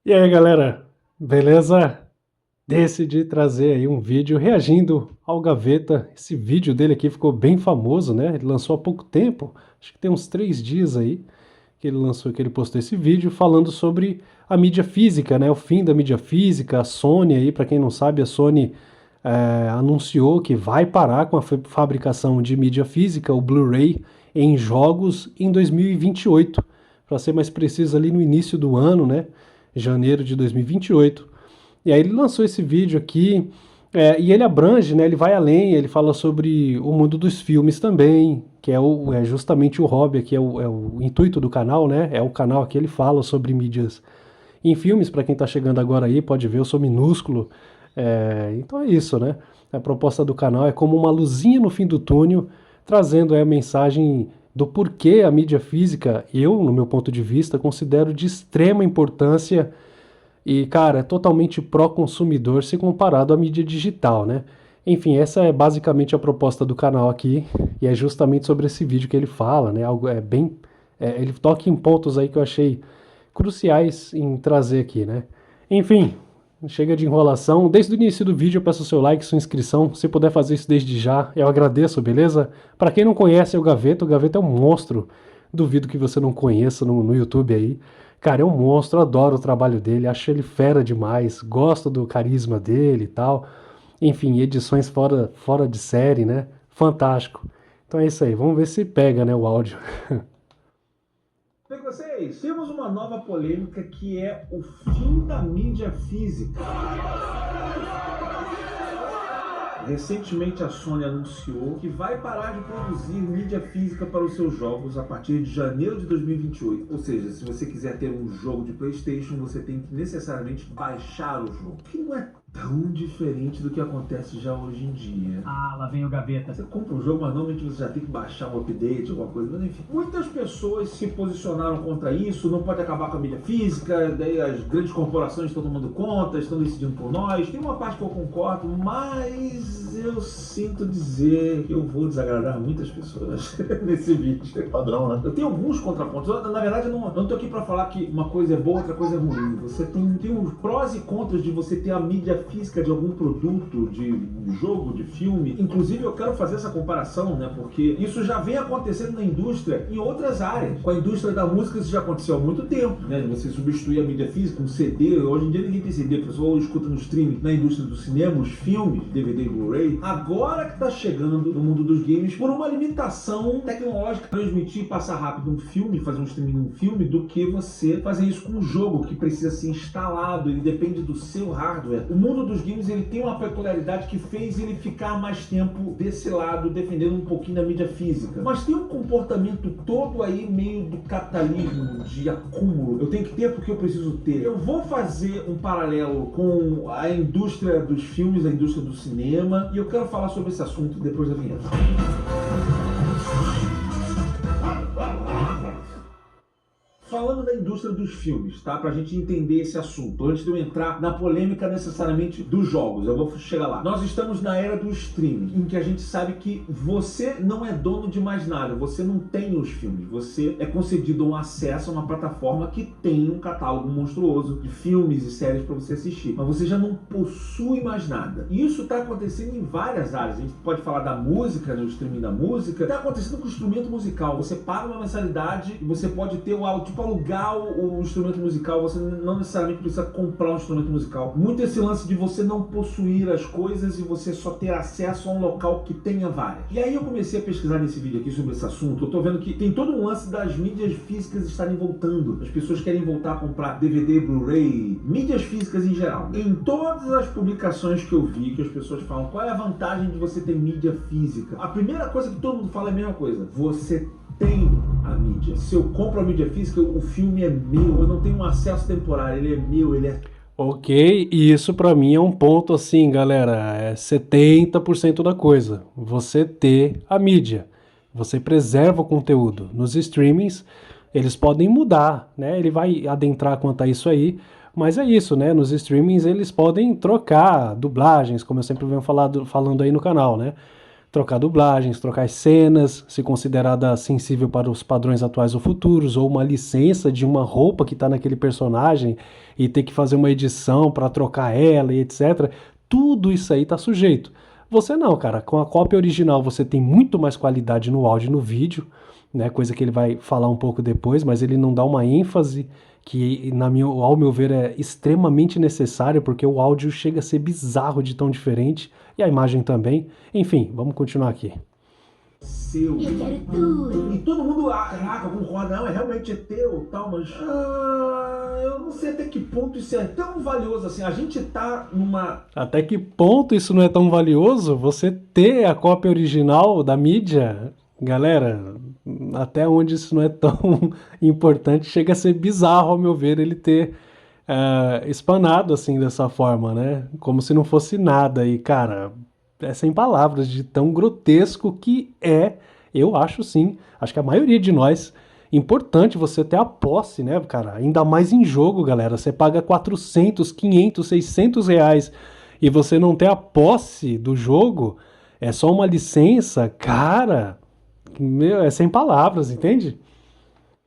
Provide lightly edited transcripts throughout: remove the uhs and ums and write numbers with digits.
E aí, galera, beleza? Decidi trazer aí um vídeo reagindo ao Gaveta. Esse vídeo dele aqui ficou bem famoso, né? Ele lançou há pouco tempo, acho que tem uns 3 dias aí que ele lançou, que ele postou esse vídeo falando sobre a mídia física, né? O fim da mídia física. A Sony aí, para quem não sabe, a Sony anunciou que vai parar com a fabricação de mídia física, o Blu-ray, em jogos em 2028. Para ser mais preciso, ali no início do ano, né? Janeiro de 2028. E aí ele lançou esse vídeo aqui, e ele abrange, né, ele vai além, ele fala sobre o mundo dos filmes também, que é justamente o hobby aqui, é o intuito do canal, né? É o canal aqui, ele fala sobre mídias em filmes, para quem está chegando agora aí, pode ver, eu sou minúsculo. Então é isso, né? A proposta do canal é como uma luzinha no fim do túnel, trazendo aí a mensagem do porquê a mídia física, eu, no meu ponto de vista, considero de extrema importância e, cara, é totalmente pró-consumidor se comparado à mídia digital, né? Enfim, essa é basicamente a proposta do canal aqui, e é justamente sobre esse vídeo que ele fala, né? Algo bem. Ele toca em pontos aí que eu achei cruciais em trazer aqui, né? Enfim, chega de enrolação. Desde o início do vídeo eu peço seu like, sua inscrição. Se puder fazer isso desde já, eu agradeço, beleza? Para quem não conhece o Gaveta é um monstro. Duvido que você não conheça no YouTube aí. Cara, é um monstro, adoro o trabalho dele, acho ele fera demais, gosto do carisma dele e tal. Enfim, edições fora de série, né? Fantástico. Então é isso aí, vamos ver se pega, né, o áudio. Bem com vocês, temos uma nova polêmica que é o fim da mídia física. Recentemente a Sony anunciou que vai parar de produzir mídia física para os seus jogos a partir de janeiro de 2028. Ou seja, se você quiser ter um jogo de PlayStation, você tem que necessariamente baixar o jogo. Que não é tão diferente do que acontece já hoje em dia. Ah, lá vem o Gaveta. Você compra um jogo, mas normalmente você já tem que baixar um update, alguma coisa. Mas enfim, muitas pessoas se posicionaram contra isso. Não pode acabar com a mídia física. Daí as grandes corporações estão tomando conta, estão decidindo por nós. Tem uma parte que eu concordo, mas eu sinto dizer que eu vou desagradar muitas pessoas nesse vídeo. Padrão, né? Eu tenho alguns contrapontos. Na verdade, eu não tô aqui pra falar que uma coisa é boa, outra coisa é ruim. Você tem os prós e contras de você ter a mídia física de algum produto, de um jogo, de filme. Inclusive, eu quero fazer essa comparação, né? Porque isso já vem acontecendo na indústria em outras áreas. Com a indústria da música, isso já aconteceu há muito tempo, né? Você substituir a mídia física, um CD. Hoje em dia ninguém tem CD, o pessoal escuta no streaming. Na indústria do cinema, os filmes, DVD e Blu-ray. Agora que tá chegando no mundo dos games por uma limitação tecnológica. Transmitir e passar rápido um filme, fazer um streaming de um filme, do que você fazer isso com um jogo que precisa ser instalado, ele depende do seu hardware. O mundo dos games, ele tem uma peculiaridade que fez ele ficar mais tempo desse lado, defendendo um pouquinho da mídia física. Mas tem um comportamento todo aí meio do capitalismo, de acúmulo. Eu tenho que ter porque eu preciso ter. Eu vou fazer um paralelo com a indústria dos filmes, a indústria do cinema, e eu quero falar sobre esse assunto depois da vinheta. Falando da indústria dos filmes, tá? Pra gente entender esse assunto, antes de eu entrar na polêmica necessariamente dos jogos, eu vou chegar lá. Nós estamos na era do streaming, em que a gente sabe que você não é dono de mais nada, você não tem os filmes, você é concedido um acesso a uma plataforma que tem um catálogo monstruoso de filmes e séries para você assistir, mas você já não possui mais nada. E isso tá acontecendo em várias áreas. A gente pode falar da música, no streaming da música, tá acontecendo com o instrumento musical. Você paga uma mensalidade e você pode ter o áudio, tipo, alugar o instrumento musical, você não necessariamente precisa comprar um instrumento musical. Muito esse lance de você não possuir as coisas e você só ter acesso a um local que tenha várias. E aí eu comecei a pesquisar nesse vídeo aqui sobre esse assunto. Eu tô vendo que tem todo um lance das mídias físicas estarem voltando. As pessoas querem voltar a comprar DVD, Blu-ray, mídias físicas em geral. Em todas as publicações que eu vi, que as pessoas falam qual é a vantagem de você ter mídia física, a primeira coisa que todo mundo fala é a mesma coisa: você tem a mídia. Se eu compro a mídia física, o filme é meu, eu não tenho um acesso temporário, ele é meu, ele é... Ok, e isso pra mim é um ponto assim, galera, é 70% da coisa. Você ter a mídia, você preserva o conteúdo. Nos streamings, eles podem mudar, né? Ele vai adentrar quanto a isso aí, mas é isso, né? Nos streamings eles podem trocar dublagens, como eu sempre venho falando aí no canal, né? trocar dublagens, trocar cenas, se considerada sensível para os padrões atuais ou futuros, ou uma licença de uma roupa que está naquele personagem e ter que fazer uma edição para trocar ela e etc. Tudo isso aí está sujeito. Você não, cara. Com a cópia original você tem muito mais qualidade no áudio e no vídeo, né? Coisa que ele vai falar um pouco depois, mas ele não dá uma ênfase que, ao meu ver, é extremamente necessária, porque o áudio chega a ser bizarro de tão diferente, e a imagem também. Enfim, vamos continuar aqui. Seu. Eu quero tudo. E todo mundo, caraca, concorda, não, realmente é teu, tal, mas eu não sei até que ponto isso é tão valioso assim. A gente tá numa... Até que ponto isso não é tão valioso? Você ter a cópia original da mídia, galera, até onde isso não é tão importante, chega a ser bizarro, ao meu ver, ele ter espanado assim dessa forma, né? Como se não fosse nada. E, cara, é sem palavras de tão grotesco que é, eu acho sim, acho que a maioria de nós, importante você ter a posse, né, cara? Ainda mais em jogo, galera. Você paga 400, 500, 600 reais e você não ter a posse do jogo, é só uma licença, cara, meu, é sem palavras, entende?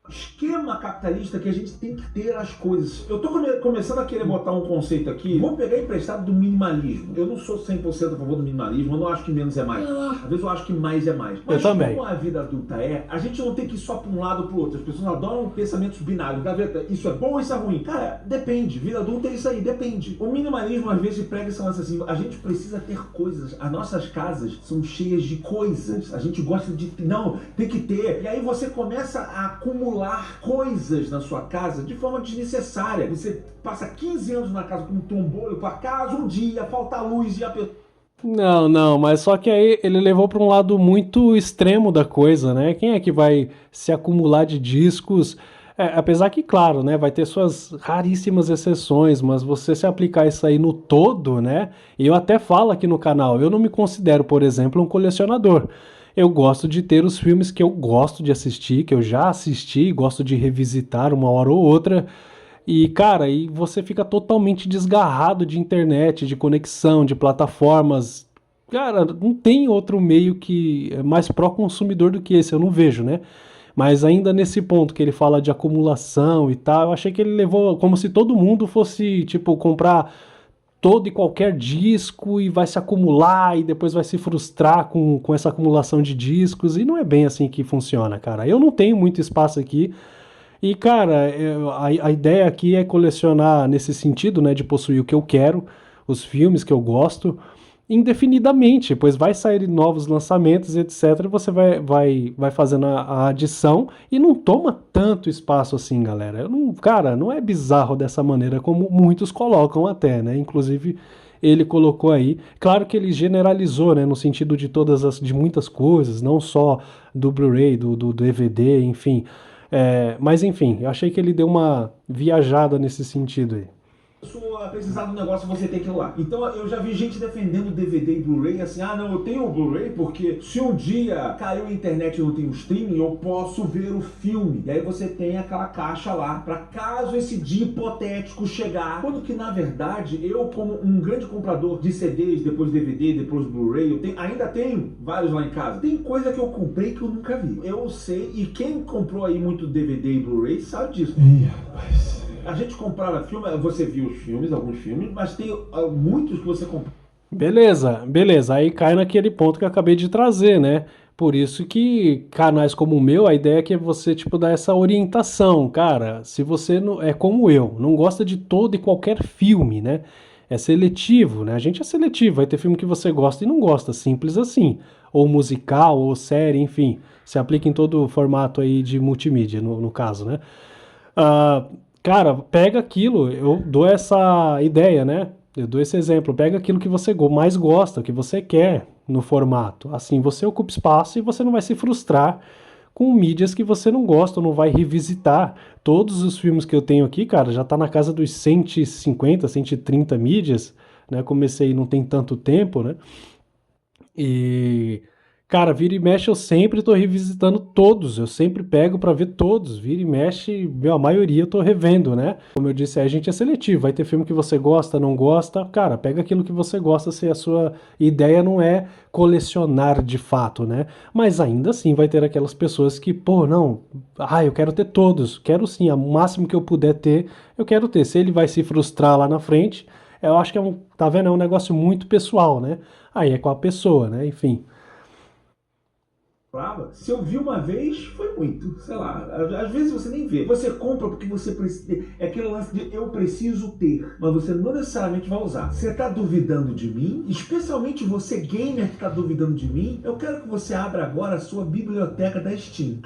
esquema capitalista que a gente tem que ter as coisas. Eu tô começando a querer botar um conceito aqui. Vou pegar emprestado do minimalismo. Eu não sou 100% a favor do minimalismo. Eu não acho que menos é mais. Às vezes eu acho que mais é mais. Mas eu também. Como a vida adulta é, a gente não tem que ir só pra um lado ou pro outro. As pessoas adoram pensamentos binários. Gaveta, isso é bom ou isso é ruim? Cara, depende. Vida adulta é isso aí, depende. O minimalismo às vezes prega esse lance assim. A gente precisa ter coisas. As nossas casas são cheias de coisas. A gente gosta de... Não, tem que ter. E aí você começa a acumular coisas na sua casa de forma desnecessária. Você passa 15 anos na casa com um trombolho para casa, um dia falta luz e a pessoa... Não, mas só que aí ele levou para um lado muito extremo da coisa, né? Quem é que vai se acumular de discos? Apesar que, claro, né, vai ter suas raríssimas exceções, mas você se aplicar isso aí no todo, né? E eu até falo aqui no canal, eu não me considero, por exemplo, um colecionador. Eu gosto de ter os filmes que eu gosto de assistir, que eu já assisti, gosto de revisitar uma hora ou outra. E, cara, aí você fica totalmente desgarrado de internet, de conexão, de plataformas. Cara, não tem outro meio que é mais pró-consumidor do que esse, eu não vejo, né? Mas ainda nesse ponto que ele fala de acumulação e tal, eu achei que ele levou como se todo mundo fosse, tipo, comprar todo e qualquer disco e vai se acumular e depois vai se frustrar com essa acumulação de discos. E não é bem assim que funciona, cara. Eu não tenho muito espaço aqui. E, cara, a ideia aqui é colecionar nesse sentido, né, de possuir o que eu quero, os filmes que eu gosto, indefinidamente, pois vai sair novos lançamentos, etc. E você vai fazendo a adição e não toma tanto espaço assim, galera. Cara, não é bizarro dessa maneira como muitos colocam até, né? Inclusive, ele colocou aí. Claro que ele generalizou, né, no sentido de de muitas coisas, não só do Blu-ray, do DVD, enfim. Mas enfim, eu achei que ele deu uma viajada nesse sentido aí. Precisar do negócio, você tem que ir lá. Então eu já vi gente defendendo DVD e Blu-ray assim, não, eu tenho o Blu-ray porque se um dia caiu a internet e eu não tenho streaming, eu posso ver o filme. E aí você tem aquela caixa lá, para caso esse dia hipotético chegar. Quando que na verdade, eu como um grande comprador de CDs, depois DVD, depois Blu-ray, ainda tenho vários lá em casa. Tem coisa que eu comprei que eu nunca vi. Eu sei, e quem comprou aí muito DVD e Blu-ray sabe disso. Ih, rapaz. A gente comprava filme, você viu os filmes, alguns filmes, mas tem muitos que você comprou. Beleza. Aí cai naquele ponto que eu acabei de trazer, né? Por isso que canais como o meu, a ideia é que você, tipo, dar essa orientação, cara. Se você não, é como eu, não gosta de todo e qualquer filme, né? É seletivo, né? A gente é seletivo, vai ter filme que você gosta e não gosta, simples assim. Ou musical, ou série, enfim. Se aplica em todo o formato aí de multimídia, no caso, né? Cara, pega aquilo, eu dou essa ideia, né? Eu dou esse exemplo, pega aquilo que você mais gosta, que você quer no formato. Assim, você ocupa espaço e você não vai se frustrar com mídias que você não gosta, ou não vai revisitar. Todos os filmes que eu tenho aqui, cara, já tá na casa dos 150, 130 mídias, né? Comecei não tem tanto tempo, né? E, Cara, vira e mexe eu sempre tô revisitando todos, eu sempre pego pra ver todos, vira e mexe, meu, a maioria eu tô revendo, né? Como eu disse, aí a gente é seletivo, vai ter filme que você gosta, não gosta, cara, pega aquilo que você gosta se a sua ideia não é colecionar de fato, né? Mas ainda assim vai ter aquelas pessoas que, pô, não, eu quero ter todos, quero sim, o máximo que eu puder ter, eu quero ter. Se ele vai se frustrar lá na frente, eu acho que tá vendo, é um negócio muito pessoal, né? Aí é com a pessoa, né? Enfim. Se eu vi uma vez, foi muito. Sei lá, às vezes você nem vê. Você compra porque você precisa. É aquele lance de eu preciso ter, mas você não necessariamente vai usar. Você tá duvidando de mim? Especialmente você, gamer, que tá duvidando de mim? Eu quero que você abra agora a sua biblioteca da Steam.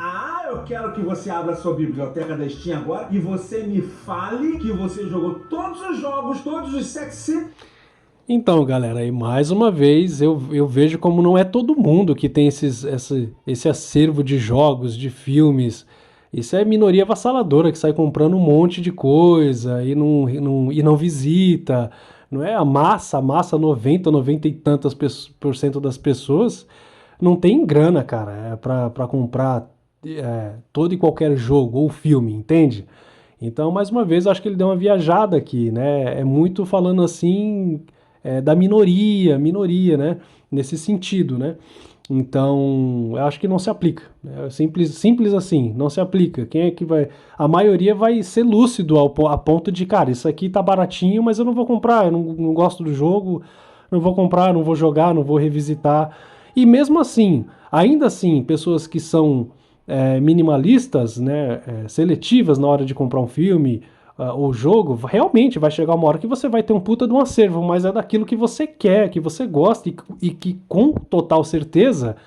Eu quero que você abra a sua biblioteca da Steam agora e você me fale que você jogou todos os jogos, todos os sexy. Então, galera, aí mais uma vez eu vejo como não é todo mundo que tem esse acervo de jogos, de filmes. Isso é minoria avassaladora que sai comprando um monte de coisa e não visita. Não é a massa 90 e tantas por cento das pessoas não tem grana, cara, pra comprar todo e qualquer jogo ou filme, entende? Então, mais uma vez, acho que ele deu uma viajada aqui, né? É muito falando assim da minoria, né? Nesse sentido, né? Então, eu acho que não se aplica. É simples assim, não se aplica. Quem é que vai. A maioria vai ser lúcido a ponto de, cara, isso aqui tá baratinho, mas eu não vou comprar, eu não gosto do jogo, não vou comprar, não vou jogar, não vou revisitar. E mesmo assim, ainda assim, pessoas que são minimalistas, né, seletivas na hora de comprar um filme ou jogo, realmente vai chegar uma hora que você vai ter um puta de um acervo, mas é daquilo que você quer, que você gosta e que com total certeza,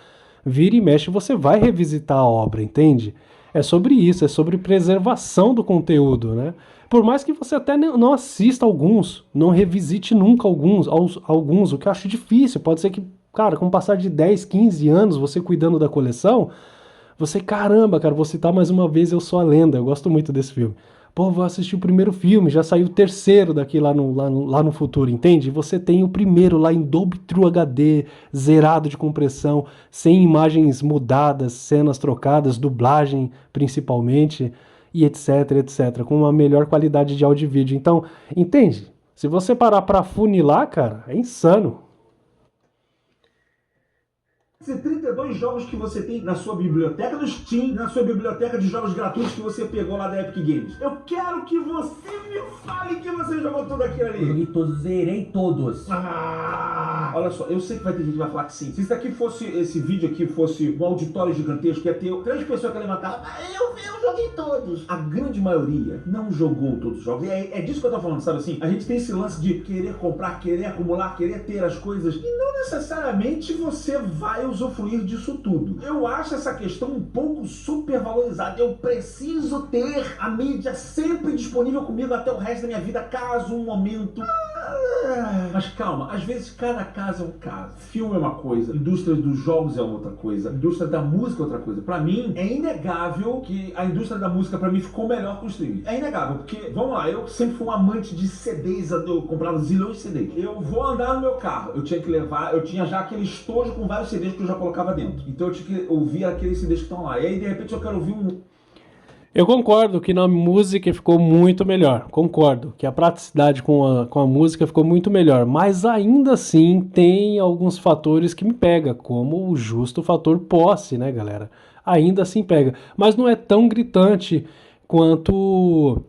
vira e mexe, você vai revisitar a obra, entende? É sobre isso, é sobre preservação do conteúdo, né? Por mais que você até não assista alguns, não revisite nunca alguns, o que eu acho difícil. Pode ser que, cara, com o passar de 10, 15 anos, você cuidando da coleção, você, caramba, cara, vou citar mais uma vez Eu Sou a Lenda, eu gosto muito desse filme. Pô, vou assistir o primeiro filme, já saiu o terceiro daqui lá no futuro, entende? Você tem o primeiro lá em Dolby True HD, zerado de compressão, sem imagens mudadas, cenas trocadas, dublagem principalmente, e etc, com uma melhor qualidade de áudio e vídeo. Então, entende? Se você parar pra funilar, cara, é insano. 32 jogos que você tem na sua biblioteca do Steam, na sua biblioteca de jogos gratuitos que você pegou lá da Epic Games. Eu quero que você me fale que você jogou tudo aquilo ali. Eu joguei todos, zerei todos. Olha só, eu sei que vai ter gente que vai falar que sim. Se isso aqui fosse, esse vídeo aqui fosse um auditório gigantesco, ia ter 3 pessoas que levantavam. Eu joguei todos. A grande maioria não jogou todos os jogos. É disso que eu tô falando, sabe assim? A gente tem esse lance de querer comprar, querer acumular, querer ter as coisas. E não necessariamente você vai usufruir disso tudo. Eu acho essa questão um pouco supervalorizada. Eu preciso ter a mídia sempre disponível comigo até o resto da minha vida, caso um momento... Mas calma, às vezes cada caso é um caso. Filme é uma coisa, indústria dos jogos é outra coisa, indústria da música é outra coisa. Pra mim, é inegável que a indústria da música pra mim ficou melhor com o streaming. É inegável, porque, vamos lá, eu sempre fui um amante de CDs, eu comprava zilhões de CDs. Eu vou andar no meu carro, eu tinha já aquele estojo com vários CDs que eu já colocava dentro. Então eu tinha que ouvir aqueles CDs que estão lá. E aí, de repente, eu quero ouvir um... Eu concordo que na música ficou muito melhor. Concordo que a praticidade com a música ficou muito melhor. Mas ainda assim tem alguns fatores que me pega, como o justo fator posse, né, galera? Ainda assim pega. Mas não é tão gritante quanto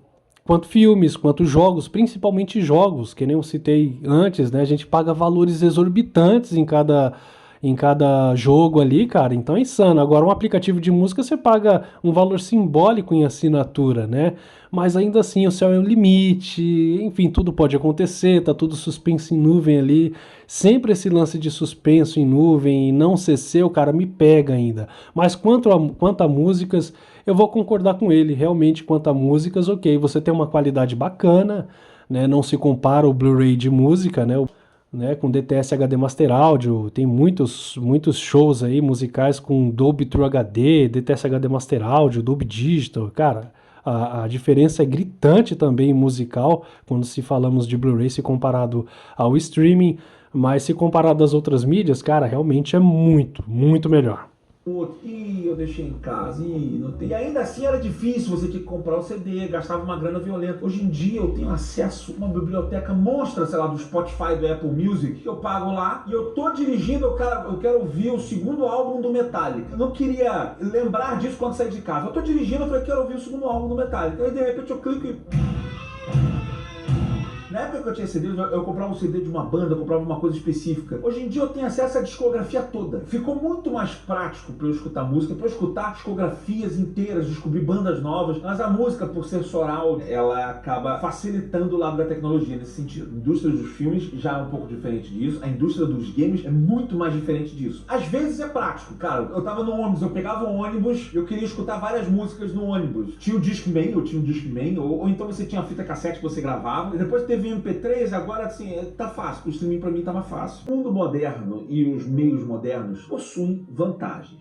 filmes, quanto jogos, principalmente jogos, que nem eu citei antes, né? A gente paga valores exorbitantes em cada jogo ali, cara, então é insano. Agora, um aplicativo de música você paga um valor simbólico em assinatura, né? Mas ainda assim o céu é o limite, enfim, tudo pode acontecer, tá tudo suspenso em nuvem ali. Sempre esse lance de suspenso em nuvem e não ser seu, cara, me pega ainda. Mas quanto a músicas, eu vou concordar com ele, realmente, quanto a músicas, ok, você tem uma qualidade bacana, né? Não se compara o Blu-ray de música, né, com DTS HD Master Audio, tem muitos shows aí musicais com Dolby True HD, DTS HD Master Audio, Dolby Digital, cara, a diferença é gritante também musical quando se falamos de Blu-ray se comparado ao streaming, Mas se comparado às outras mídias, cara, realmente é muito, muito melhor. Ih, eu deixei em casa, não tem. E ainda assim era difícil, você tinha que comprar o CD, gastava uma grana violenta. Hoje em dia eu tenho acesso a uma biblioteca monstra, sei lá, do Spotify, do Apple Music, que eu pago lá e eu tô dirigindo, eu quero ouvir o segundo álbum do Metallica. Eu não queria lembrar disso quando sair de casa. Eu tô dirigindo, eu falei, quero ouvir o segundo álbum do Metallica. Aí de repente eu clico e... Na época que eu tinha CD, eu comprava um CD de uma banda, eu comprava uma coisa específica. Hoje em dia eu tenho acesso à discografia toda. Ficou muito mais prático para eu escutar música, para eu escutar discografias inteiras, descobrir bandas novas. Mas a música, por ser soral, ela acaba facilitando o lado da tecnologia nesse sentido. A indústria dos filmes já é um pouco diferente disso. A indústria dos games é muito mais diferente disso. Às vezes é prático. Cara, eu tava no ônibus, eu pegava um ônibus, eu queria escutar várias músicas no ônibus. Tinha o Discman, ou então você tinha a fita cassete que você gravava. E depois teve MP3, agora assim, tá fácil. O streaming pra mim tava fácil. O mundo moderno e os meios modernos possuem vantagens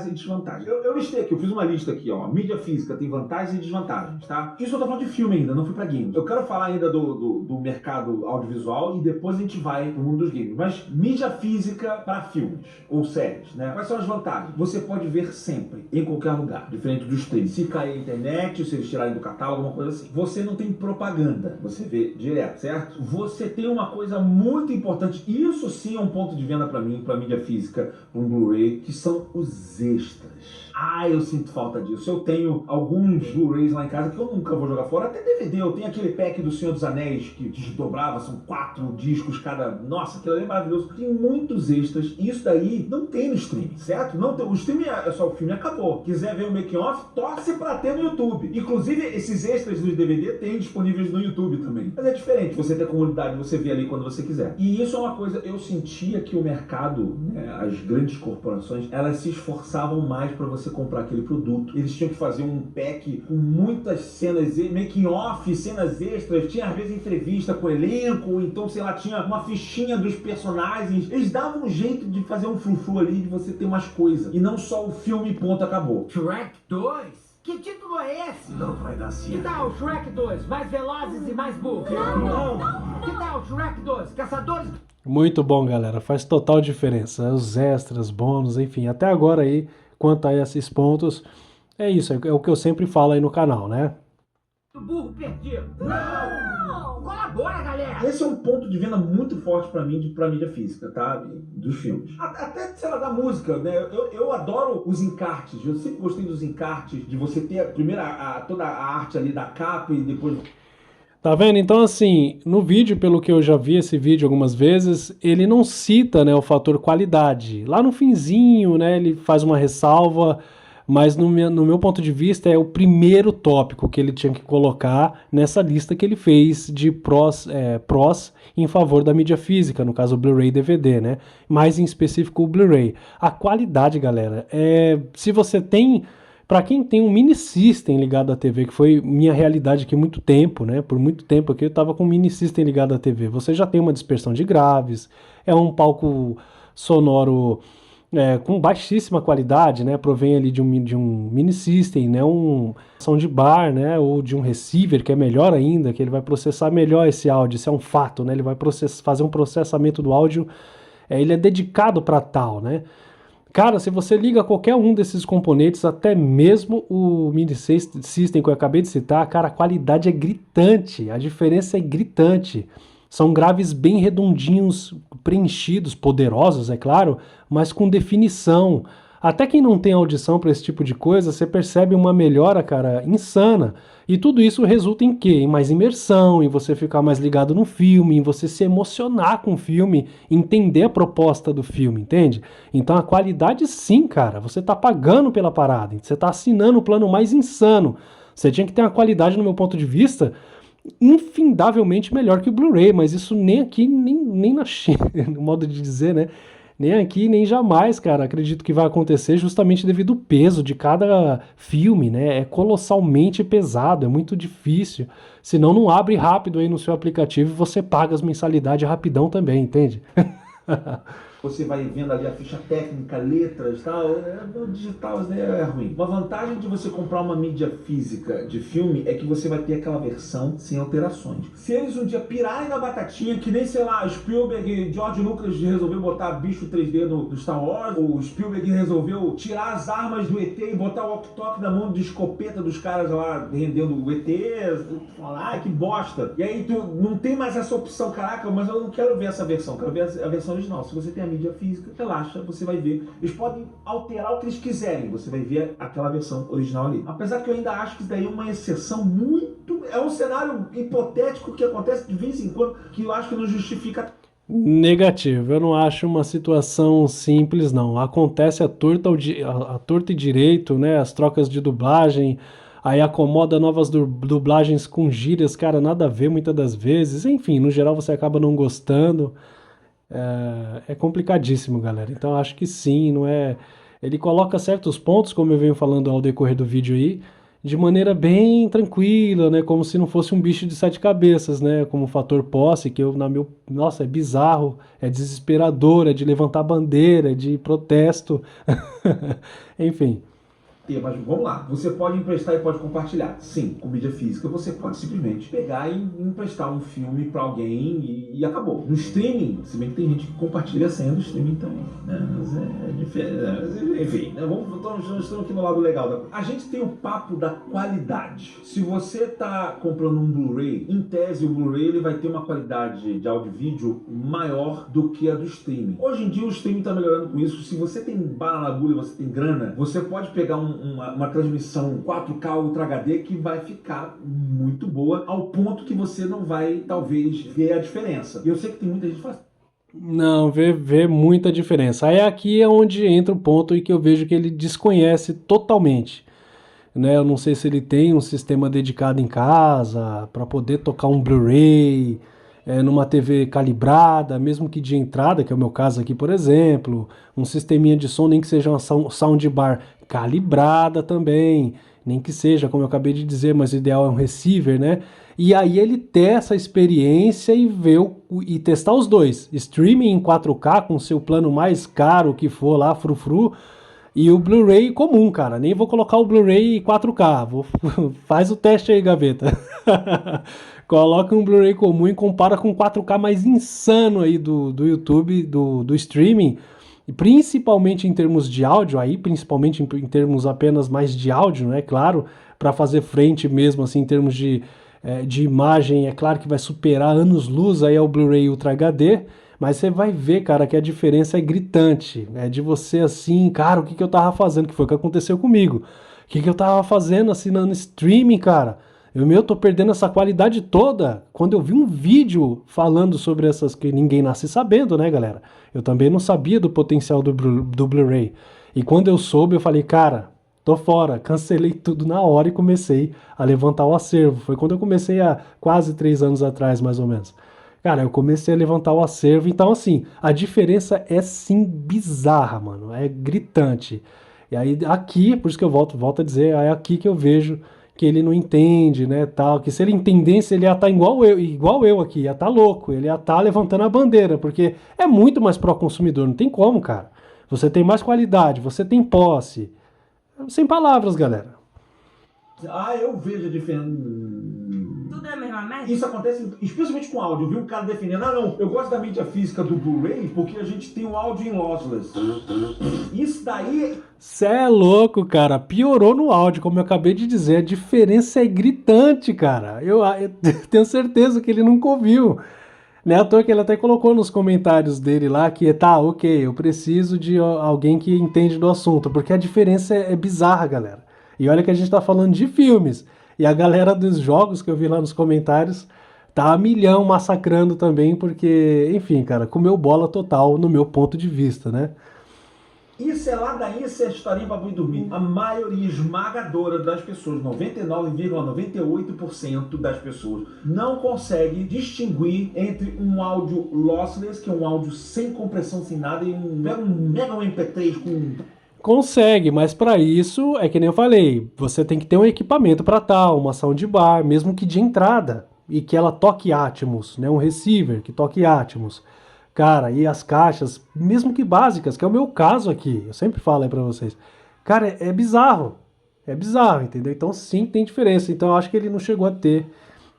e desvantagens. Eu listei aqui, eu fiz uma lista aqui, ó. Mídia física tem vantagens e desvantagens, tá? Isso eu tô falando de filme ainda, não fui pra games. Eu quero falar ainda do mercado audiovisual e depois a gente vai pro mundo dos games. Mas mídia física para filmes ou séries, né? Quais são as vantagens? Você pode ver sempre, em qualquer lugar, diferente do streaming. Se cair a internet, se eles tirarem do catálogo, alguma coisa assim. Você não tem propaganda, você vê direto, certo? Você tem uma coisa muito importante, isso sim é um ponto de venda para mim, para mídia física, para um Blu-ray, que são os extras. Eu sinto falta disso. Eu tenho alguns Blu-rays lá em casa que eu nunca vou jogar fora. Até DVD. Eu tenho aquele pack do Senhor dos Anéis que desdobrava, são 4 discos cada. Nossa, aquilo ali é maravilhoso. Tem muitos extras. E isso daí não tem no streaming, certo? Não tem. O streaming é só o filme acabou. Quiser ver o making off, torce pra ter no YouTube. Inclusive, esses extras dos DVD tem disponíveis no YouTube também. Mas é diferente. Você ter comunidade, você vê ali quando você quiser. E isso é uma coisa, eu sentia que o mercado, né, as grandes corporações, elas se esforçavam mais para você comprar aquele produto. Eles tinham que fazer um pack com muitas cenas, making off, cenas extras, tinha às vezes entrevista com o elenco, ou então, sei lá, tinha uma fichinha dos personagens. Eles davam um jeito de fazer um frufru ali, de você ter mais coisa. E não só o filme ponto, acabou. Shrek 2? Que título é esse? Não vai dar certo. Que tal Shrek 2? Mais velozes e mais burros? Não. Que tal Shrek 2? Caçadores... Muito bom, galera. Faz total diferença. Os extras, bônus, enfim. Até agora aí, quanto a esses pontos, é isso. É o que eu sempre falo aí no canal, né? Burro perdido. Não! Colabora, galera! Esse é um ponto de venda muito forte pra mim, pra mídia física, tá? Dos filmes. Até, sei lá, da música, né? Eu adoro os encartes. Eu sempre gostei dos encartes, de você ter primeiro toda a arte ali da capa e depois... Tá vendo? Então, assim, no vídeo, pelo que eu já vi esse vídeo algumas vezes, ele não cita, né, o fator qualidade. Lá no finzinho, né, ele faz uma ressalva, mas no meu ponto de vista é o primeiro tópico que ele tinha que colocar nessa lista que ele fez de prós em favor da mídia física, no caso o Blu-ray e DVD, né? Mais em específico o Blu-ray. A qualidade, galera, se você tem... Para quem tem um mini system ligado à TV, que foi minha realidade aqui há muito tempo, né? Por muito tempo aqui eu estava com um mini system ligado à TV. Você já tem uma dispersão de graves, é um palco sonoro com baixíssima qualidade, né? Provém ali de um mini system, né? Um soundbar, né? Ou de um receiver, que é melhor ainda, que ele vai processar melhor esse áudio. Isso é um fato, né? Ele vai fazer um processamento do áudio, ele é dedicado para tal, né? Cara, se você liga qualquer um desses componentes, até mesmo o mini system que eu acabei de citar, cara, a qualidade é gritante, a diferença é gritante. São graves bem redondinhos, preenchidos, poderosos, é claro, mas com definição. Até quem não tem audição para esse tipo de coisa, você percebe uma melhora, cara, insana. E tudo isso resulta em quê? Em mais imersão, em você ficar mais ligado no filme, em você se emocionar com o filme, entender a proposta do filme, entende? Então a qualidade sim, cara, você tá pagando pela parada, você tá assinando o plano mais insano. Você tinha que ter uma qualidade, no meu ponto de vista, infindavelmente melhor que o Blu-ray, mas isso nem aqui, nem na China, no modo de dizer, né? Nem aqui, nem jamais, cara, acredito que vai acontecer justamente devido ao peso de cada filme, né? É colossalmente pesado, é muito difícil. Senão não abre rápido aí no seu aplicativo e você paga as mensalidades rapidão também, entende? você vai vendo ali a ficha técnica, letras e tal. No digital isso daí é ruim. Uma vantagem de você comprar uma mídia física de filme é que você vai ter aquela versão sem alterações. Se eles um dia pirarem na batatinha, que nem, sei lá, Spielberg e George Lucas resolveu botar bicho 3D no Star Wars, ou Spielberg resolveu tirar as armas do ET e botar o walkie-talkie na mão de escopeta dos caras lá rendendo o ET, falar, que bosta. E aí tu não tem mais essa opção, caraca, mas eu não quero ver essa versão, quero ver a versão original. Se você tem a mídia física, relaxa, você vai ver. Eles podem alterar o que eles quiserem, você vai ver aquela versão original ali. Apesar que eu ainda acho que isso daí é uma exceção muito... É um cenário hipotético que acontece de vez em quando, que eu acho que não justifica... Negativo, eu não acho uma situação simples, não. Acontece a torta e direito, né? As trocas de dublagem, aí acomoda novas dublagens com gírias, cara, nada a ver muitas das vezes. Enfim, no geral você acaba não gostando. É complicadíssimo, galera. Então acho que sim, não é. Ele coloca certos pontos, como eu venho falando ao decorrer do vídeo aí, de maneira bem tranquila, né? Como se não fosse um bicho de sete cabeças, né? Como o fator posse, que nossa, é bizarro, é desesperador, é de levantar bandeira, é de protesto. Enfim. Mas vamos lá, você pode emprestar e pode compartilhar. Sim, com mídia física você pode simplesmente pegar e emprestar um filme pra alguém e acabou. No streaming, se bem que tem gente que compartilha a senha do streaming também, né? Mas é diferente. Enfim, né? Estamos aqui no lado legal da coisa. A gente tem o papo da qualidade. Se você tá comprando um Blu-ray, em tese o Blu-ray ele vai ter uma qualidade de áudio e vídeo maior do que a do streaming. Hoje em dia o streaming tá melhorando com isso. Se você tem bala na agulha, você tem grana, você pode pegar uma transmissão 4K Ultra HD que vai ficar muito boa, ao ponto que você não vai, talvez, ver a diferença. E eu sei que tem muita gente que fala... Não, vê muita diferença. Aí aqui é onde entra o ponto em que eu vejo que ele desconhece totalmente. Né? Eu não sei se ele tem um sistema dedicado em casa para poder tocar um Blu-ray numa TV calibrada, mesmo que de entrada, que é o meu caso aqui, por exemplo, um sisteminha de som, nem que seja uma soundbar calibrada também, nem que seja, como eu acabei de dizer, mas o ideal é um receiver, né? E aí ele ter essa experiência e e testar os dois, streaming em 4K com seu plano mais caro que for lá, frufru, e o Blu-ray comum, cara. Nem vou colocar o Blu-ray 4K. Faz o teste aí, Gaveta. Coloca um Blu-ray comum e compara com 4K mais insano aí do YouTube, do streaming. E principalmente em termos de áudio, aí principalmente em termos apenas mais de áudio, né? Claro, para fazer frente mesmo, assim, em termos de imagem, é claro que vai superar anos-luz aí ao Blu-ray Ultra HD. Mas você vai ver, cara, que a diferença é gritante. É de você assim, cara, o que eu tava fazendo? Que foi o que aconteceu comigo. O que eu tava fazendo assinando streaming, cara? Eu tô perdendo essa qualidade toda. Quando eu vi um vídeo falando sobre essas que ninguém nasce sabendo, né, galera? Eu também não sabia do potencial do Blu-ray. E quando eu soube, eu falei, cara, tô fora. Cancelei tudo na hora e comecei a levantar o acervo. Foi quando eu comecei há quase 3 anos atrás, mais ou menos. Cara, eu comecei a levantar o acervo, então assim, a diferença é sim bizarra, mano, é gritante. E aí aqui, por isso que eu volto a dizer, é aqui que eu vejo que ele não entende, né, tal, que se ele entendesse, ele ia estar igual eu aqui, ia estar louco, ele ia estar levantando a bandeira, porque é muito mais pró-consumidor, não tem como, cara. Você tem mais qualidade, você tem posse. Sem palavras, galera. Eu vejo a diferença. Tudo é a mesma merda? Isso acontece especialmente com áudio. Eu vi um cara defendendo, não, eu gosto da mídia física do Blu-ray porque a gente tem o áudio em lossless. Isso daí... Cê é louco, cara. Piorou no áudio, como eu acabei de dizer. A diferença é gritante, cara. Eu tenho certeza que ele nunca ouviu. Né, à toa que ele até colocou nos comentários dele lá que tá, ok, eu preciso de alguém que entende do assunto, porque a diferença é bizarra, galera. E olha que a gente tá falando de filmes. E a galera dos jogos que eu vi lá nos comentários tá a milhão massacrando também, porque, enfim, cara, comeu bola total no meu ponto de vista, né? Isso é ladainha, isso é historinha pra boi dormir. A maioria esmagadora das pessoas, 99,98% das pessoas, não consegue distinguir entre um áudio lossless, que é um áudio sem compressão, sem nada, e um mega MP3 com... Consegue, mas para isso, é que nem eu falei, você tem que ter um equipamento para tal, uma soundbar, mesmo que de entrada, e que ela toque Atmos, né? Um receiver que toque Atmos. Cara, e as caixas, mesmo que básicas, que é o meu caso aqui, eu sempre falo aí pra vocês. Cara, é bizarro. É bizarro, entendeu? Então sim tem diferença. Então eu acho que ele não chegou a ter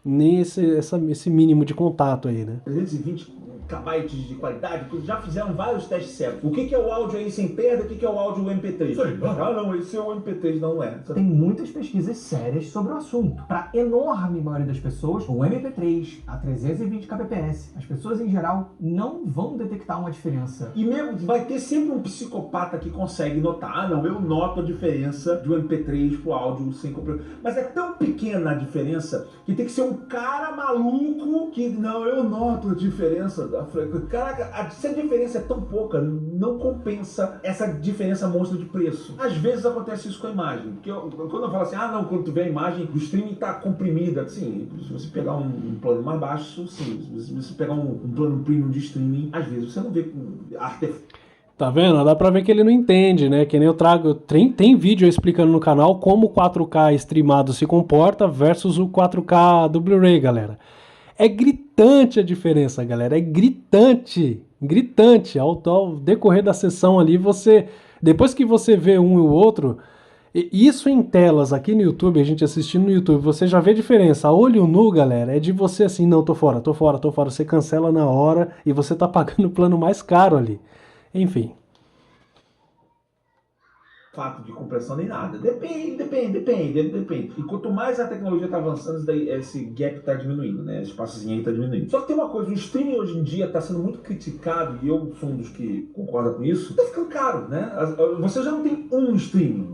nem esse mínimo de contato aí, né? 320 KB de qualidade, já fizeram vários testes certos. O que é o áudio aí sem perda, o que é o áudio MP3? Não, esse é o MP3, não é. Tem muitas pesquisas sérias sobre o assunto. Para enorme maioria das pessoas, o MP3 a 320 kbps, as pessoas em geral não vão detectar uma diferença. E mesmo vai ter sempre um psicopata que consegue notar. Ah, não, eu noto a diferença de um MP3 pro áudio sem compressor. Mas é tão pequena a diferença que tem que ser um cara maluco que, não, eu noto a diferença. Caraca, se a diferença é tão pouca, não compensa essa diferença monstra de preço. Às vezes acontece isso com a imagem. Porque quando eu falo assim, ah não, quando tu vê a imagem, o streaming tá comprimida. Sim, se você pegar um plano mais baixo, sim. Se você pegar um plano premium de streaming, às vezes você não vê artefato. Tá vendo? Dá pra ver que ele não entende, né? Que nem eu trago. Tem vídeo explicando no canal como o 4K streamado se comporta versus o 4K do Blu-ray, galera. É gritante a diferença, galera. É gritante. Gritante. Ao decorrer da sessão ali, depois que você vê um e o outro, isso em telas aqui no YouTube, a gente assistindo no YouTube, você já vê a diferença. A olho nu, galera, é de você assim, não, tô fora. Você cancela na hora e você tá pagando o plano mais caro ali. Enfim. Fato de compressão nem nada. Depende. E quanto mais a tecnologia está avançando, esse gap está diminuindo, né? Esse espaçozinho aí está diminuindo. Só que tem uma coisa, o streaming hoje em dia está sendo muito criticado, e eu sou um dos que concorda com isso, está ficando caro, né? Você já não tem um streaming.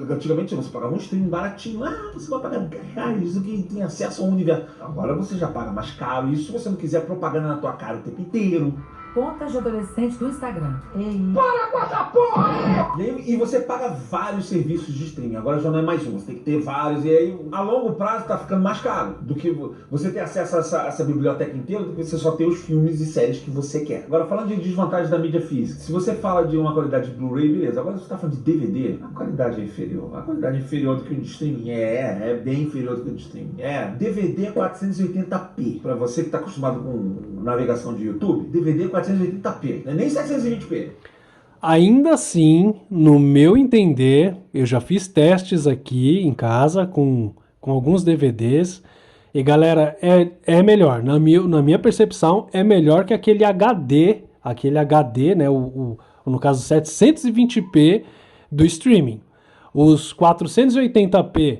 Antigamente você pagava um streaming baratinho, você vai pagar R$10, isso aqui tem acesso ao universo. Agora você já paga mais caro, isso se você não quiser propaganda na tua cara o tempo inteiro. Contas de adolescente do Instagram. Ei. Para com essa porra! E você paga vários serviços de streaming. Agora já não é mais um, você tem que ter vários. E aí, a longo prazo, tá ficando mais caro do que você ter acesso a essa biblioteca inteira, do que você só ter os filmes e séries que você quer. Agora, falando de desvantagem da mídia física, se você fala de uma qualidade de Blu-ray, beleza. Agora, se você tá falando de DVD, a qualidade é inferior. A qualidade é inferior do que o de streaming. É bem inferior do que o de streaming. DVD 480p. Pra você que tá acostumado com navegação de YouTube, DVD 480p, não é nem 720p. Ainda assim, no meu entender, eu já fiz testes aqui em casa com alguns DVDs e galera, é melhor, na minha percepção, é melhor que aquele HD, né, no caso 720p do streaming. Os 480p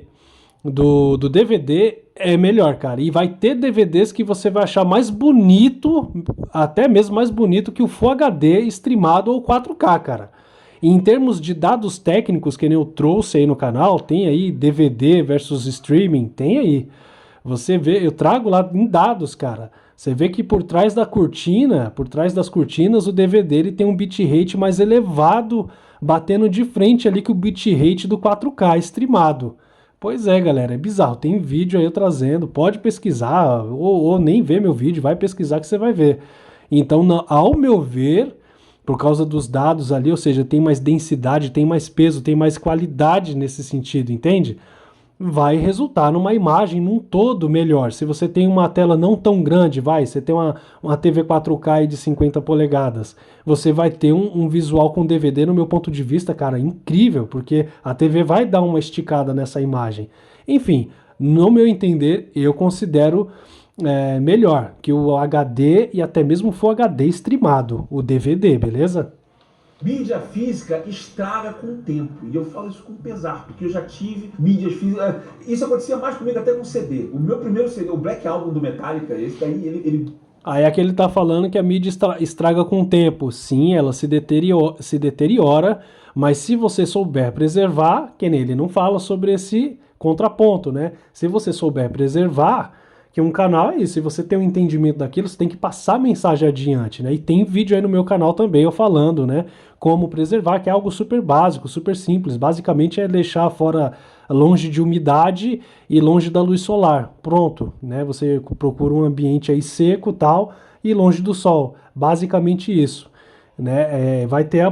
do DVD é melhor, cara. E vai ter DVDs que você vai achar mais bonito, até mesmo mais bonito que o Full HD streamado ou 4K, cara. E em termos de dados técnicos, que nem eu trouxe aí no canal, tem aí DVD versus streaming, tem aí. Você vê, eu trago lá em dados, cara. Você vê que por trás das cortinas, o DVD ele tem um bitrate mais elevado, batendo de frente ali com o bitrate do 4K streamado. Pois é, galera, é bizarro. Tem vídeo aí eu trazendo, pode pesquisar, ou nem ver meu vídeo, vai pesquisar que você vai ver. Então, ao meu ver, por causa dos dados ali, ou seja, tem mais densidade, tem mais peso, tem mais qualidade nesse sentido, entende? Vai resultar numa imagem, num todo melhor. Se você tem uma tela não tão grande, você tem uma TV 4K de 50 polegadas, você vai ter um visual com DVD, no meu ponto de vista, cara, incrível, porque a TV vai dar uma esticada nessa imagem. Enfim, no meu entender, eu considero melhor que o HD e até mesmo o Full HD streamado, o DVD, beleza? Mídia física estraga com o tempo. E eu falo isso com pesar, porque eu já tive mídias físicas. Isso acontecia mais comigo até com CD. O meu primeiro CD, o Black Album do Metallica, esse daí, ele... Aí aqui ele tá falando que a mídia estraga com o tempo. Sim, ela se deteriora, mas se você souber preservar, que nem ele não fala sobre esse contraponto, né? Se você souber preservar, que um canal é isso, se você tem um entendimento daquilo, você tem que passar a mensagem adiante, né? E tem vídeo aí no meu canal também eu falando, né? Como preservar, que é algo super básico, super simples. Basicamente é deixar fora, longe de umidade e longe da luz solar. Pronto, né? Você procura um ambiente aí seco e tal, e longe do sol. Basicamente isso, né? Vai ter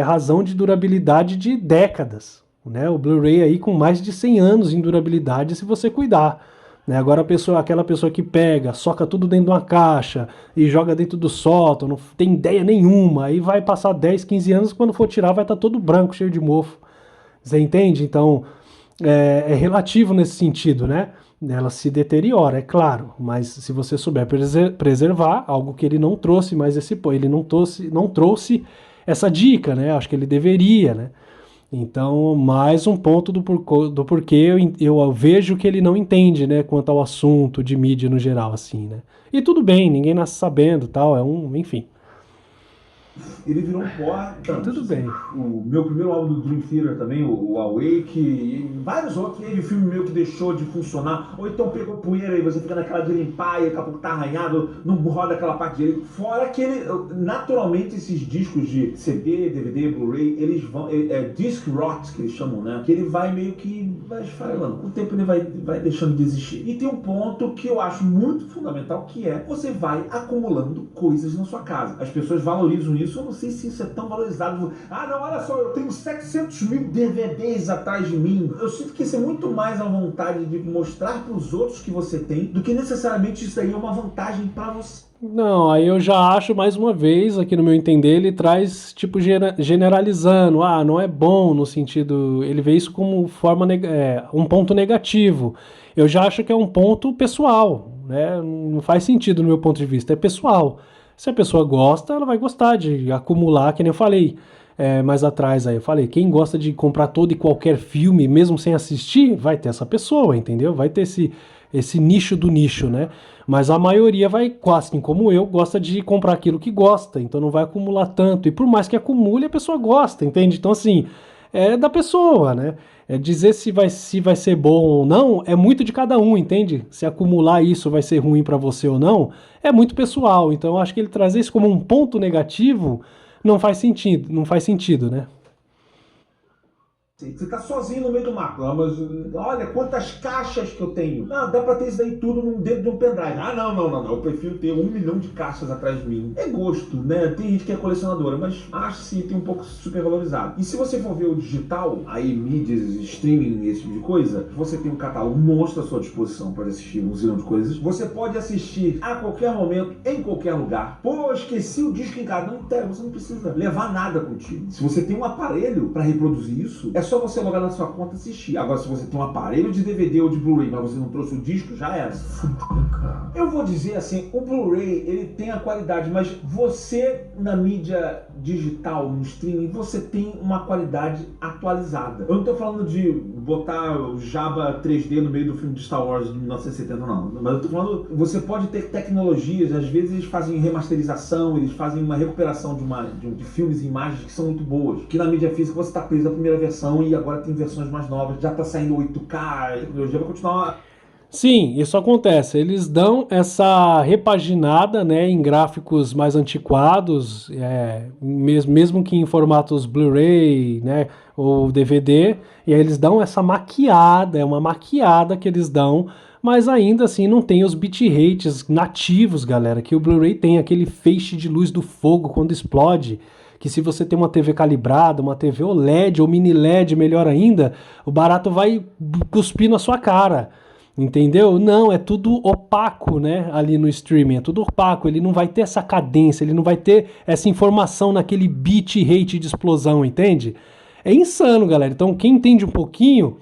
razão de durabilidade de décadas, né? O Blu-ray aí com mais de 100 anos em durabilidade se você cuidar. né? Agora aquela pessoa que pega, soca tudo dentro de uma caixa e joga dentro do sótão, não tem ideia nenhuma, aí vai passar 10, 15 anos, quando for tirar vai estar todo branco, cheio de mofo. Você entende? Então, é relativo nesse sentido, né? Ela se deteriora, é claro, mas se você souber preservar, algo que ele não trouxe, mas ele não trouxe essa dica, né? Acho que ele deveria, né? Então, mais um ponto do porquê eu vejo que ele não entende, né, quanto ao assunto de mídia no geral, assim, né? E tudo bem, ninguém nasce sabendo, tal, enfim. Ele virou um pó, Tudo bem. O meu primeiro álbum do Dream Theater também, o Awake, e vários outros. Teve filme meu que deixou de funcionar, ou então pegou poeira e você fica naquela de limpar e daqui a pouco tá arranhado, não roda aquela parte direito. Fora que ele, naturalmente, esses discos de CD, DVD, Blu-ray, eles vão, disc rot, que eles chamam, né? Que ele vai meio que vai esfarelando. Com o tempo ele vai deixando de existir. E tem um ponto que eu acho muito fundamental, que é você vai acumulando coisas na sua casa. As pessoas valorizam isso, eu não sei se isso é tão valorizado. Ah, não, olha só, eu tenho 700 mil DVDs atrás de mim. Eu sinto que isso é muito mais a vontade de mostrar para os outros que você tem, do que necessariamente isso aí é uma vantagem para você. Não, aí eu já acho, mais uma vez, aqui no meu entender, ele traz, tipo, generalizando. Ah, não é bom no sentido... Ele vê isso como um ponto negativo. Eu já acho que é um ponto pessoal, né? Não faz sentido no meu ponto de vista, é pessoal. Se a pessoa gosta, ela vai gostar de acumular, que nem eu falei mais atrás aí. Eu falei, quem gosta de comprar todo e qualquer filme, mesmo sem assistir, vai ter essa pessoa, entendeu? Vai ter esse nicho do nicho, né? Mas a maioria vai, assim como eu, gosta de comprar aquilo que gosta, então não vai acumular tanto. E por mais que acumule, a pessoa gosta, entende? Então, assim, é da pessoa, né? Dizer se vai ser bom ou não é muito de cada um, entende? Se acumular isso vai ser ruim pra você ou não, é muito pessoal. Então eu acho que ele trazer isso como um ponto negativo não faz sentido, né? Você tá sozinho no meio do mato. Ah, mas olha quantas caixas que eu tenho. Não, dá pra ter isso daí tudo num dedo de um pendrive. Ah, não. Eu prefiro ter 1 milhão de caixas atrás de mim. É gosto, né? Tem gente que é colecionadora, mas acho sim, tem um pouco supervalorizado. E se você for ver o digital, aí mídias, streaming, esse tipo de coisa, você tem um catálogo monstro à sua disposição para assistir um zilhão de coisas. Você pode assistir a qualquer momento, em qualquer lugar. Pô, esqueci o disco em casa. Não interessa, você não precisa levar nada contigo. Se você tem um aparelho para reproduzir isso, é só você logar na sua conta e assistir. Agora, se você tem um aparelho de DVD ou de Blu-ray, mas você não trouxe o disco, já era. Eu vou dizer assim, o Blu-ray, ele tem a qualidade, mas você, na mídia digital, no streaming, você tem uma qualidade atualizada. Eu não tô falando de botar o Jabba 3D no meio do filme de Star Wars de 1970, não. Mas eu tô falando, você pode ter tecnologias, às vezes eles fazem remasterização, eles fazem uma recuperação de filmes e imagens que são muito boas. Que na mídia física você tá preso na primeira versão e agora tem versões mais novas, já tá saindo 8K, a tecnologia vai continuar. Sim, isso acontece. Eles dão essa repaginada, né, em gráficos mais antiquados, mesmo que em formatos Blu-ray, né, ou DVD, e aí eles dão essa maquiada, é uma maquiada que eles dão, mas ainda assim não tem os bitrates nativos, galera, que o Blu-ray tem, aquele feixe de luz do fogo quando explode, que se você tem uma TV calibrada, uma TV OLED ou mini LED, melhor ainda, o barato vai cuspir na sua cara. Entendeu? Não, é tudo opaco, né? Ali no streaming, é tudo opaco. Ele não vai ter essa cadência, ele não vai ter essa informação naquele bitrate de explosão, entende? É insano, galera. Então, quem entende um pouquinho,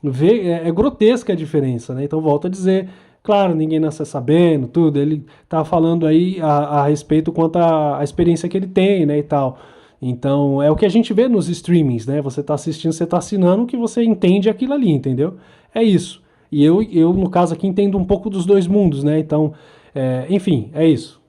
vê, é grotesca a diferença, né? Então, volto a dizer, claro, ninguém nasce sabendo, tudo. Ele tá falando aí a respeito quanto à experiência que ele tem, né? E tal. Então, é o que a gente vê nos streamings, né? Você tá assistindo, você tá assinando, que você entende aquilo ali, entendeu? É isso. E eu, no caso aqui, entendo um pouco dos dois mundos, né? Então, enfim, é isso.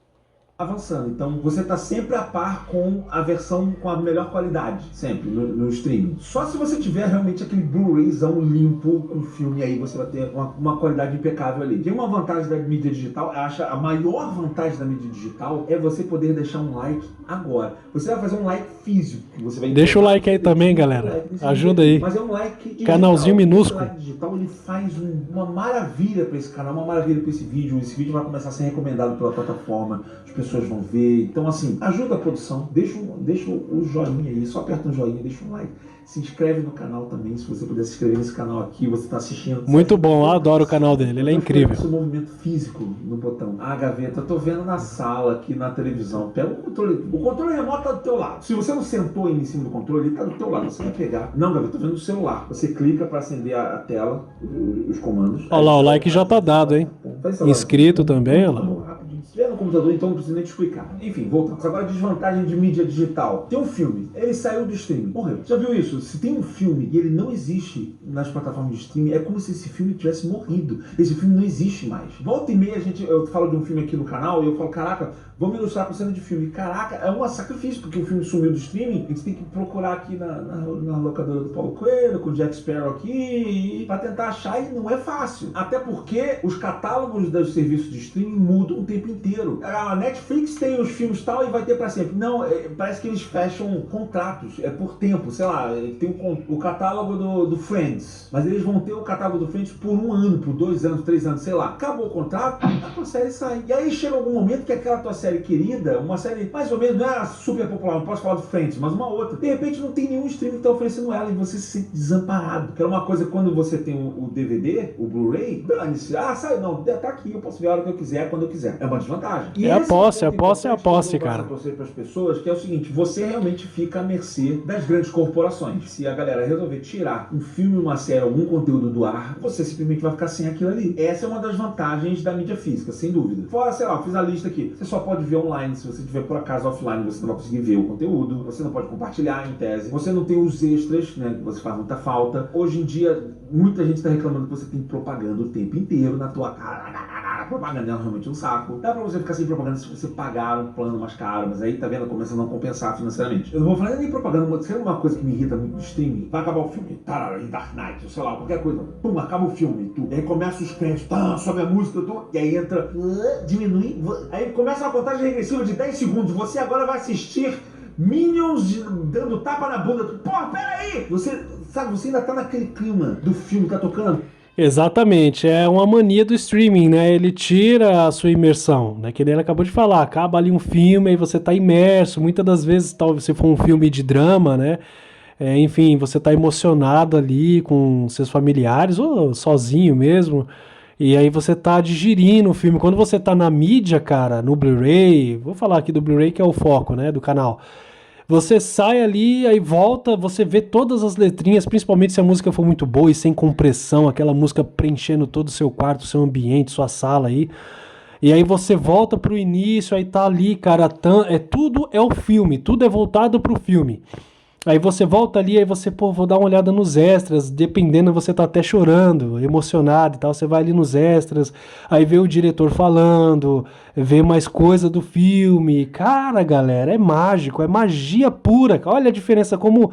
Avançando, então você está sempre a par com a versão com a melhor qualidade, sempre, no streaming. Só se você tiver realmente aquele Blu-rayzão limpo, um filme, aí você vai ter uma qualidade impecável ali. Tem uma vantagem da mídia digital, a maior vantagem da mídia digital é você poder deixar um like agora. Você vai fazer um like físico. Você vai deixa o like aí também, galera. Ajuda aí. Mas é um like digital. Canalzinho minúsculo. O like digital, ele faz uma maravilha para esse canal, uma maravilha para esse vídeo. Esse vídeo vai começar a ser recomendado pela plataforma. As pessoas pessoas vão ver. Então, assim, ajuda a produção, deixa o joinha aí, só aperta um joinha, deixa um like. Se inscreve no canal também, se você puder se inscrever nesse canal aqui, você está assistindo. Muito bom, eu adoro o canal dele, ele é incrível. Esse movimento físico no botão. Ah, Gaveta, eu tô vendo na sala, aqui na televisão. Pega o controle. O controle remoto tá do teu lado. Se você não sentou aí em cima do controle, ele tá do teu lado. Você vai pegar. Não, Gaveta, tô vendo no celular. Você clica para acender a tela, os comandos. Olha lá, o like já tá dado, hein? Inscrito também, olha lá. Se tiver no computador, então não precisa nem te explicar. Enfim, voltando. Agora, desvantagem de mídia digital. Tem um filme, ele saiu do streaming, morreu. Já viu isso? Se tem um filme e ele não existe nas plataformas de streaming, é como se esse filme tivesse morrido. Esse filme não existe mais. Volta e meia, eu falo de um filme aqui no canal e eu falo, caraca, vamos ilustrar com cena de filme. Caraca, é um sacrifício, porque o filme sumiu do streaming, a gente tem que procurar aqui na locadora do Paulo Coelho, com o Jack Sparrow aqui, pra tentar achar, e não é fácil. Até porque os catálogos dos serviços de streaming mudam o tempo inteiro. A Netflix tem os filmes tal e vai ter pra sempre. Não, parece que eles fecham contratos, é por tempo, sei lá, tem o catálogo do Friends, mas eles vão ter o catálogo do Friends por 1 ano, por 2 anos, 3 anos, sei lá. Acabou o contrato, a tua série sai. E aí chega algum momento que aquela tua série querida, uma série mais ou menos, não é super popular, não posso falar do Friends, mas uma outra, de repente não tem nenhum streaming que tá oferecendo ela e você se sente desamparado. Que era uma coisa quando você tem o DVD, o Blu-ray, dane-se, sai, não, tá aqui, eu posso ver a hora que eu quiser, quando eu quiser. É uma desvantagem. E é a posse, cara. Para as pessoas, que é o seguinte, você realmente fica à mercê das grandes corporações. Se a galera resolver tirar um filme, uma série, algum conteúdo do ar, você simplesmente vai ficar sem aquilo ali. Essa é uma das vantagens da mídia física, sem dúvida. Fora, sei lá, fiz a lista aqui. Você só pode ver online, se você tiver por acaso offline, você não vai conseguir ver o conteúdo, você não pode compartilhar em tese, você não tem os extras, né, que você faz muita falta. Hoje em dia, muita gente está reclamando que você tem propaganda o tempo inteiro na tua cara. Propaganda é realmente um saco. Dá pra você ficar sem propaganda se você pagar um plano mais caro, mas aí tá vendo, começa a não compensar financeiramente. Eu não vou falar nem propaganda, mas se é uma coisa que me irrita muito no streaming, vai acabar o filme, Dark Knight, sei lá, qualquer coisa, pum, acaba o filme, tu. E aí começa os créditos, sobe a música, tu, e aí entra, diminui, aí começa uma contagem regressiva de 10 segundos, você agora vai assistir Minions dando tapa na bunda, tu, pô, peraí! Você, sabe, você ainda tá naquele clima do filme que tá tocando. Exatamente, é uma mania do streaming, né? Ele tira a sua imersão, né? Que nem ele acabou de falar, acaba ali um filme e você tá imerso, muitas das vezes, talvez se for um filme de drama, né? Enfim, você tá emocionado ali com seus familiares ou sozinho mesmo, e aí você tá digerindo o filme. Quando você tá na mídia, cara, no Blu-ray, vou falar aqui do Blu-ray que é o foco, né, do canal. Você sai ali, aí volta, você vê todas as letrinhas, principalmente se a música for muito boa e sem compressão, aquela música preenchendo todo o seu quarto, seu ambiente, sua sala aí. E aí você volta pro início, aí tá ali, cara, tudo é o filme, tudo é voltado pro filme. Aí você volta ali, aí você, pô, vou dar uma olhada nos extras, dependendo, você tá até chorando, emocionado e tal, você vai ali nos extras, aí vê o diretor falando, vê mais coisa do filme. Cara, galera, é mágico, é magia pura. Olha a diferença, como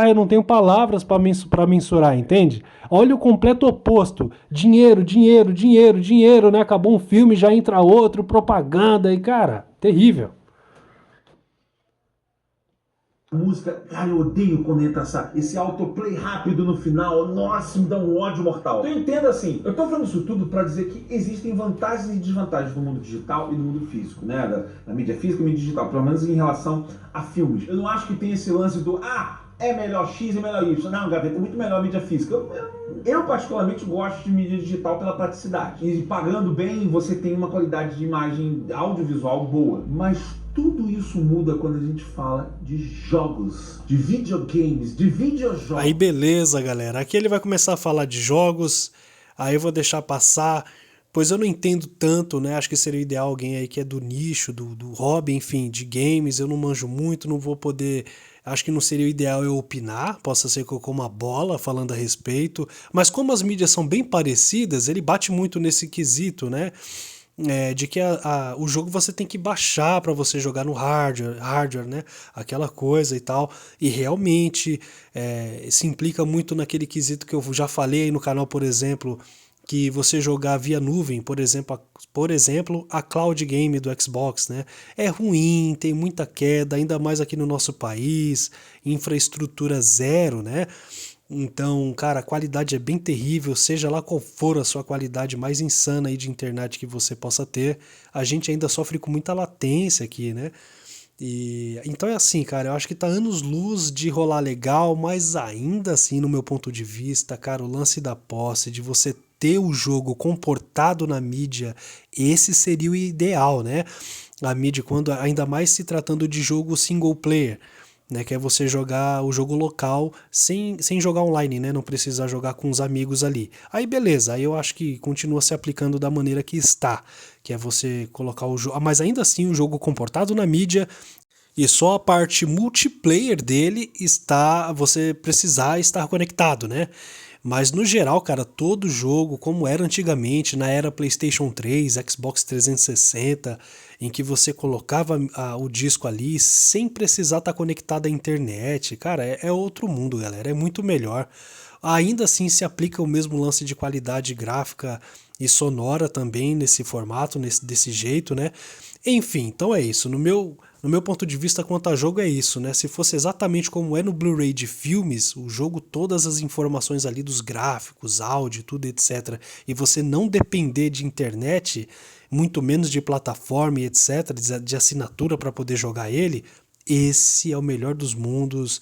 eu não tenho palavras para mensurar, entende? Olha o completo oposto, dinheiro, dinheiro, dinheiro, dinheiro, né? Acabou um filme, já entra outro, propaganda, e cara, terrível. Música, cara, eu odeio quando entra esse autoplay rápido no final, nossa, me dá um ódio mortal. Então entenda assim, eu tô falando isso tudo pra dizer que existem vantagens e desvantagens no mundo digital e no mundo físico, né, da mídia física e mídia digital, pelo menos em relação a filmes. Eu não acho que tem esse lance do, é melhor X e melhor Y. Não, Gaveta, é muito melhor a mídia física. Eu particularmente gosto de mídia digital pela praticidade. E pagando bem, você tem uma qualidade de imagem audiovisual boa. Mas tudo isso muda quando a gente fala de jogos, de videogames, de videojogos. Aí beleza, galera. Aqui ele vai começar a falar de jogos, aí eu vou deixar passar, pois eu não entendo tanto, né? Acho que seria ideal alguém aí que é do nicho, do hobby, enfim, de games. Eu não manjo muito, não vou poder... Acho que não seria o ideal eu opinar, possa ser que eu coma uma bola falando a respeito, mas como as mídias são bem parecidas, ele bate muito nesse quesito, né? De que o jogo você tem que baixar para você jogar no hardware, né? Aquela coisa e tal, e realmente se implica muito naquele quesito que eu já falei aí no canal, por exemplo, que você jogar via nuvem, por exemplo, a cloud game do Xbox, né? É ruim, tem muita queda, ainda mais aqui no nosso país, infraestrutura zero, né? Então, cara, a qualidade é bem terrível, seja lá qual for a sua qualidade mais insana aí de internet que você possa ter, a gente ainda sofre com muita latência aqui, né? E então é assim, cara, eu acho que tá anos-luz de rolar legal, mas ainda assim, no meu ponto de vista, cara, o lance da posse, de você ter o jogo comportado na mídia, esse seria o ideal, né? A mídia, quando ainda mais se tratando de jogo single player, né, que é você jogar o jogo local sem jogar online, né, não precisar jogar com os amigos ali. Aí beleza, aí eu acho que continua se aplicando da maneira que está, que é você colocar o jogo, mas ainda assim o jogo comportado na mídia e só a parte multiplayer dele está você precisar estar conectado, né? Mas no geral, cara, todo jogo, como era antigamente, na era PlayStation 3, Xbox 360, em que você colocava o disco ali sem precisar estar conectado à internet, cara, é outro mundo, galera, é muito melhor. Ainda assim se aplica o mesmo lance de qualidade gráfica e sonora também nesse formato, desse jeito, né? Enfim, então é isso. No meu ponto de vista quanto a jogo é isso, né? Se fosse exatamente como é no Blu-ray de filmes, o jogo, todas as informações ali dos gráficos, áudio, tudo, etc. E você não depender de internet, muito menos de plataforma e etc., de assinatura para poder jogar ele, esse é o melhor dos mundos.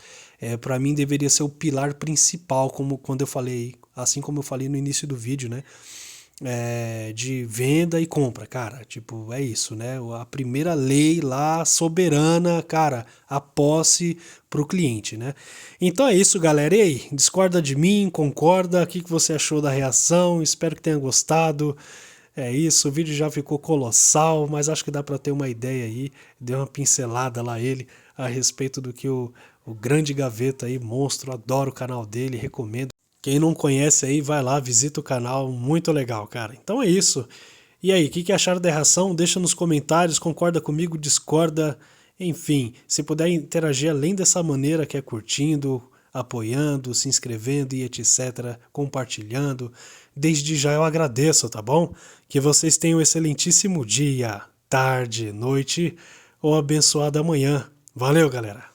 Para mim deveria ser o pilar principal, como quando eu falei, assim como eu falei no início do vídeo, né? De venda e compra, cara. Tipo, é isso, né? A primeira lei lá, soberana, cara, a posse pro cliente, né? Então é isso, galera. E aí, discorda de mim? Concorda? O que você achou da reação? Espero que tenha gostado. É isso, o vídeo já ficou colossal, mas acho que dá para ter uma ideia aí. Deu uma pincelada lá ele a respeito do que o grande Gaveta aí, monstro, adoro o canal dele, recomendo. Quem não conhece aí, vai lá, visita o canal, muito legal, cara. Então é isso. E aí, o que acharam da reação? Deixa nos comentários, concorda comigo, discorda, enfim, se puder interagir além dessa maneira, que é curtindo, apoiando, se inscrevendo e etc, compartilhando. Desde já eu agradeço, tá bom? Que vocês tenham um excelentíssimo dia, tarde, noite ou abençoada manhã. Valeu, galera!